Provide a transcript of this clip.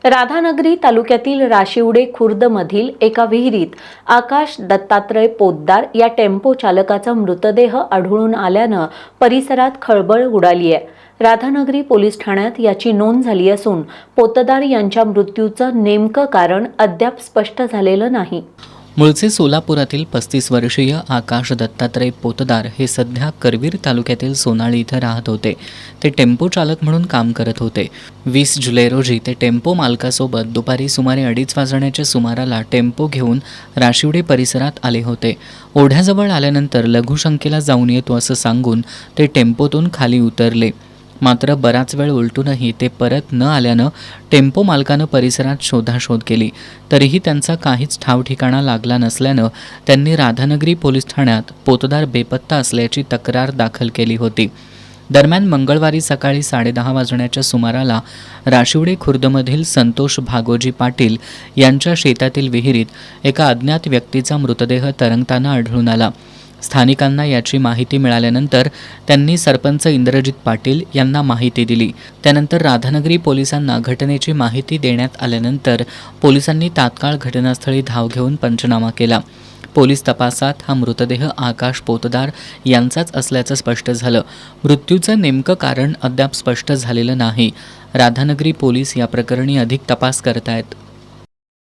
राधानगरी तालुक्यातील राशिवडे खुर्दमधील एका विहिरीत आकाश दत्तात्रय पोतदार या टेम्पो चालकाचा मृतदेह आढळून आल्यानं परिसरात खळबळ उडाली आहे। राधानगरी पोलीस ठाण्यात याची नोंद झाली असून पोतदार यांच्या मृत्यूचं नेमकं कारण अद्याप स्पष्ट झालेलं नाही। मूळचे सोलापुरातील 35 वर्षीय आकाश दत्तात्रय पोतदार हे सध्या करवीर तालुक्यातील सोनाळी इथं राहत होते। ते टेम्पो चालक म्हणून काम करत होते। 20 जुलै रोजी ते टेम्पो मालकासोबत दुपारी सुमारे 2:30 वाजण्याच्या सुमाराला टेम्पो घेऊन राशिवडे परिसरात आले होते। ओढ्याजवळ आल्यानंतर लघुशंकेला जाऊन येतो असं सांगून ते टेम्पोतून खाली उतरले। मात्र बराच वेळ उलटूनही ते परत न आल्यानं टेम्पो मालकानं परिसरात शोधाशोध केली, तरीही त्यांचा काहीच ठाव ठिकाणा लागला नसल्यानं त्यांनी राधानगरी पोलीस ठाण्यात पोतदार बेपत्ता असल्याची तक्रार दाखल केली होती। दरम्यान मंगळवारी सकाळी 10:30 वाजण्याच्या सुमाराला राशिवडे खुर्दमधील संतोष भागोजी पाटील यांच्या शेतातील विहिरीत एका अज्ञात व्यक्तीचा मृतदेह तरंगताना आढळून आला। स्थानिकांना याची माहिती मिळाल्यानंतर त्यांनी सरपंच इंद्रजित पाटील यांना माहिती दिली। त्यानंतर राधानगरी पोलिसांना घटनेची माहिती देण्यात आल्यानंतर पोलिसांनी तात्काळ घटनास्थळी धाव घेऊन पंचनामा केला। पोलीस तपासात हा मृतदेह आकाश पोतदार यांचाच असल्याचं स्पष्ट झालं। मृत्यूचं नेमकं कारण अद्याप स्पष्ट झालेलं नाही। राधानगरी पोलीस या प्रकरणी अधिक तपास करत आहेत।